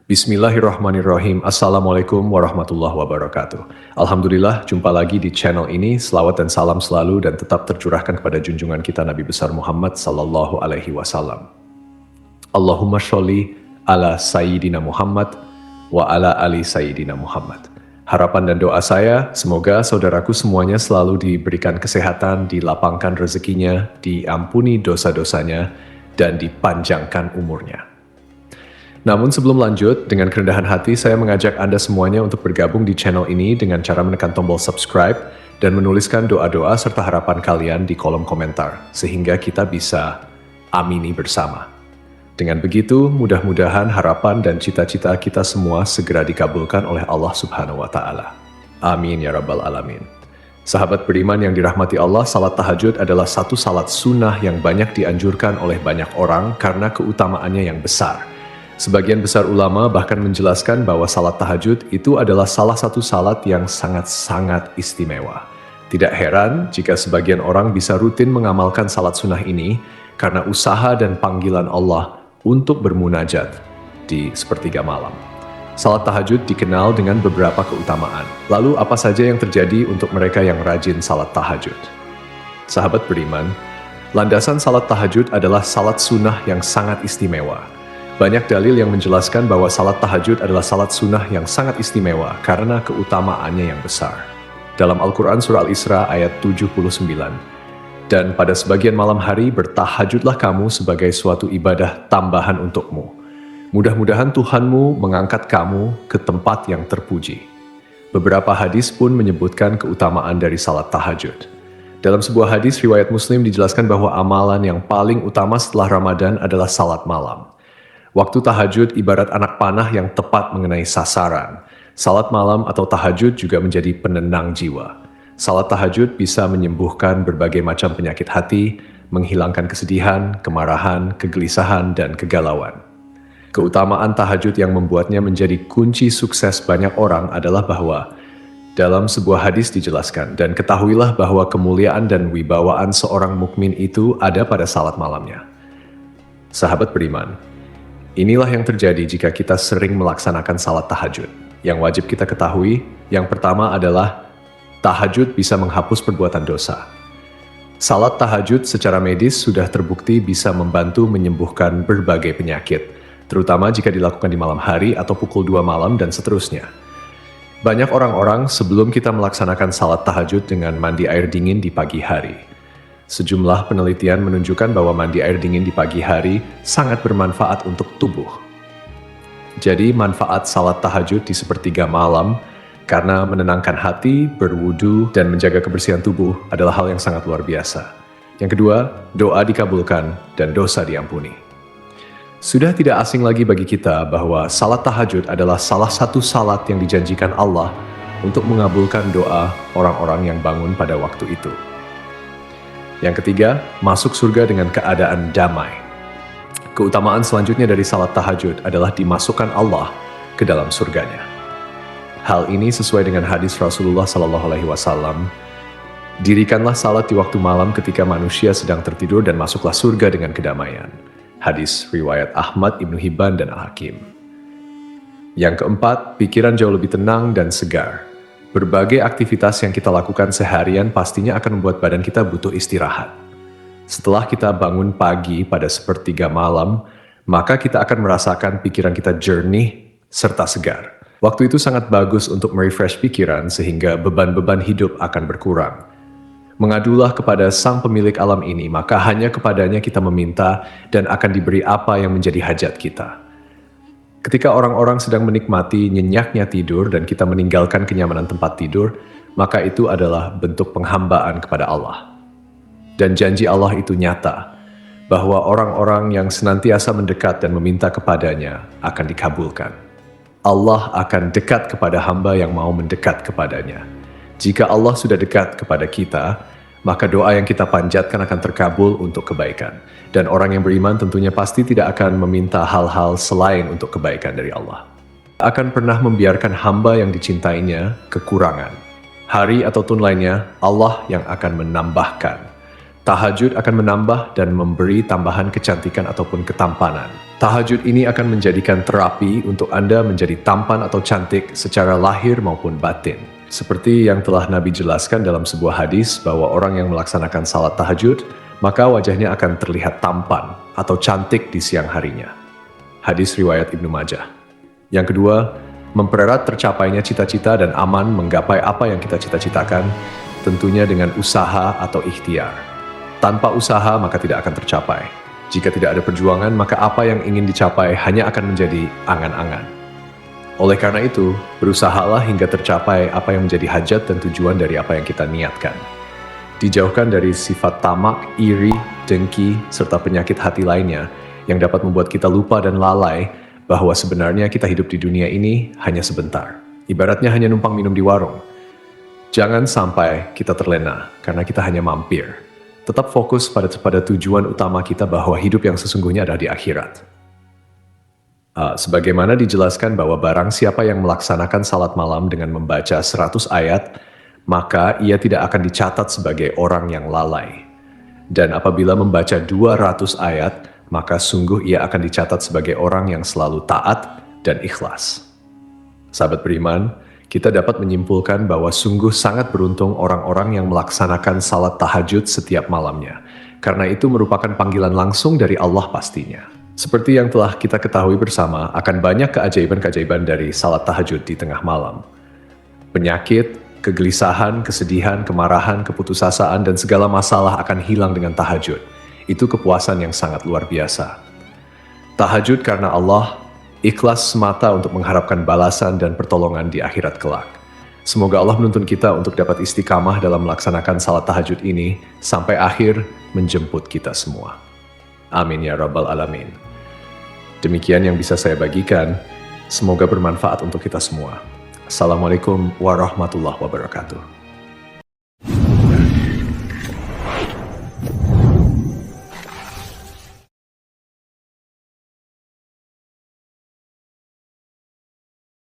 Bismillahirrahmanirrahim. Assalamualaikum warahmatullahi wabarakatuh. Alhamdulillah, jumpa lagi di channel ini. Selawat dan salam selalu dan tetap tercurahkan kepada junjungan kita Nabi besar Muhammad sallallahu alaihi wasallam. Allahumma sholli ala Sayyidina Muhammad wa ala ali Sayyidina Muhammad. Harapan dan doa saya, semoga saudaraku semuanya selalu diberikan kesehatan, dilapangkan rezekinya, diampuni dosa-dosanya, dan dipanjangkan umurnya. Namun sebelum lanjut, dengan kerendahan hati saya mengajak Anda semuanya untuk bergabung di channel ini dengan cara menekan tombol subscribe dan menuliskan doa-doa serta harapan kalian di kolom komentar, sehingga kita bisa amini bersama. Dengan begitu, mudah-mudahan harapan dan cita-cita kita semua segera dikabulkan oleh Allah Subhanahu wa Ta'ala. Amin ya Rabbal 'Alamin. Sahabat beriman yang dirahmati Allah, salat tahajud adalah satu salat sunnah yang banyak dianjurkan oleh banyak orang karena keutamaannya yang besar. Sebagian besar ulama bahkan menjelaskan bahwa salat tahajud itu adalah salah satu salat yang sangat-sangat istimewa. Tidak heran jika sebagian orang bisa rutin mengamalkan salat sunnah ini karena usaha dan panggilan Allah untuk bermunajat di sepertiga malam. Salat tahajud dikenal dengan beberapa keutamaan. Lalu apa saja yang terjadi untuk mereka yang rajin salat tahajud? Sahabat beriman, landasan salat tahajud adalah salat sunnah yang sangat istimewa. Banyak dalil yang menjelaskan bahwa salat tahajud adalah salat sunnah yang sangat istimewa karena keutamaannya yang besar. Dalam Al-Quran Surah Al-Isra ayat 79, dan pada sebagian malam hari bertahajudlah kamu sebagai suatu ibadah tambahan untukmu. Mudah-mudahan Tuhanmu mengangkat kamu ke tempat yang terpuji. Beberapa hadis pun menyebutkan keutamaan dari salat tahajud. Dalam sebuah hadis riwayat Muslim dijelaskan bahwa amalan yang paling utama setelah Ramadan adalah salat malam. Waktu tahajud ibarat anak panah yang tepat mengenai sasaran. Salat malam atau tahajud juga menjadi penenang jiwa. Salat tahajud bisa menyembuhkan berbagai macam penyakit hati, menghilangkan kesedihan, kemarahan, kegelisahan, dan kegalauan. Keutamaan tahajud yang membuatnya menjadi kunci sukses banyak orang adalah bahwa dalam sebuah hadis dijelaskan, dan ketahuilah bahwa kemuliaan dan wibawaan seorang mukmin itu ada pada salat malamnya. Sahabat beriman, inilah yang terjadi jika kita sering melaksanakan salat tahajud. Yang wajib kita ketahui, yang pertama adalah tahajud bisa menghapus perbuatan dosa. Salat tahajud secara medis sudah terbukti bisa membantu menyembuhkan berbagai penyakit, terutama jika dilakukan di malam hari atau pukul 2 malam dan seterusnya. Banyak orang-orang sebelum kita melaksanakan salat tahajud dengan mandi air dingin di pagi hari. Sejumlah penelitian menunjukkan bahwa mandi air dingin di pagi hari sangat bermanfaat untuk tubuh. Jadi manfaat salat tahajud di sepertiga malam karena menenangkan hati, berwudu, dan menjaga kebersihan tubuh adalah hal yang sangat luar biasa. Yang kedua, doa dikabulkan dan dosa diampuni. Sudah tidak asing lagi bagi kita bahwa salat tahajud adalah salah satu salat yang dijanjikan Allah untuk mengabulkan doa orang-orang yang bangun pada waktu itu. Yang ketiga, masuk surga dengan keadaan damai. Keutamaan selanjutnya dari salat tahajud adalah dimasukkan Allah ke dalam surganya. Hal ini sesuai dengan hadis Rasulullah SAW. Dirikanlah salat di waktu malam ketika manusia sedang tertidur dan masuklah surga dengan kedamaian. Hadis riwayat Ahmad, Ibnu Hibban, dan Al-Hakim. Yang keempat, pikiran jauh lebih tenang dan segar. Berbagai aktivitas yang kita lakukan seharian pastinya akan membuat badan kita butuh istirahat. Setelah kita bangun pagi pada sepertiga malam, maka kita akan merasakan pikiran kita jernih serta segar. Waktu itu sangat bagus untuk merefresh pikiran sehingga beban-beban hidup akan berkurang. Mengadulah kepada sang pemilik alam ini, maka hanya kepadanya kita meminta dan akan diberi apa yang menjadi hajat kita. Ketika orang-orang sedang menikmati nyenyaknya tidur dan kita meninggalkan kenyamanan tempat tidur, maka itu adalah bentuk penghambaan kepada Allah. Dan janji Allah itu nyata, bahwa orang-orang yang senantiasa mendekat dan meminta kepadanya akan dikabulkan. Allah akan dekat kepada hamba yang mau mendekat kepadanya. Jika Allah sudah dekat kepada kita, maka doa yang kita panjatkan akan terkabul untuk kebaikan. Dan orang yang beriman tentunya pasti tidak akan meminta hal-hal selain untuk kebaikan dari Allah. Akan pernah membiarkan hamba yang dicintainya kekurangan. Hari atau tahun lainnya, Allah yang akan menambahkan. Tahajud akan menambah dan memberi tambahan kecantikan ataupun ketampanan. Tahajud ini akan menjadikan terapi untuk Anda menjadi tampan atau cantik secara lahir maupun batin. Seperti yang telah Nabi jelaskan dalam sebuah hadis bahwa orang yang melaksanakan salat tahajud, maka wajahnya akan terlihat tampan atau cantik di siang harinya. Hadis riwayat Ibnu Majah. Yang kedua, mempererat tercapainya cita-cita dan aman menggapai apa yang kita cita-citakan, tentunya dengan usaha atau ikhtiar. Tanpa usaha maka tidak akan tercapai. Jika tidak ada perjuangan, maka apa yang ingin dicapai hanya akan menjadi angan-angan. Oleh karena itu, berusahalah hingga tercapai apa yang menjadi hajat dan tujuan dari apa yang kita niatkan. Dijauhkan dari sifat tamak, iri, dengki, serta penyakit hati lainnya yang dapat membuat kita lupa dan lalai bahwa sebenarnya kita hidup di dunia ini hanya sebentar. Ibaratnya hanya numpang minum di warung. Jangan sampai kita terlena karena kita hanya mampir. Tetap fokus pada tujuan utama kita bahwa hidup yang sesungguhnya ada di akhirat. Sebagaimana dijelaskan bahwa barang siapa yang melaksanakan salat malam dengan membaca 100 ayat, maka ia tidak akan dicatat sebagai orang yang lalai. Dan apabila membaca 200 ayat, maka sungguh ia akan dicatat sebagai orang yang selalu taat dan ikhlas. Sahabat beriman, kita dapat menyimpulkan bahwa sungguh sangat beruntung orang-orang yang melaksanakan salat tahajud setiap malamnya, karena itu merupakan panggilan langsung dari Allah pastinya. Seperti yang telah kita ketahui bersama, akan banyak keajaiban-keajaiban dari salat tahajud di tengah malam. Penyakit, kegelisahan, kesedihan, kemarahan, keputusasaan, dan segala masalah akan hilang dengan tahajud. Itu kepuasan yang sangat luar biasa. Tahajud karena Allah, ikhlas semata untuk mengharapkan balasan dan pertolongan di akhirat kelak. Semoga Allah menuntun kita untuk dapat istiqamah dalam melaksanakan salat tahajud ini sampai akhir menjemput kita semua. Amin ya rabbal alamin. Demikian yang bisa saya bagikan. Semoga bermanfaat untuk kita semua. Assalamualaikum warahmatullahi wabarakatuh.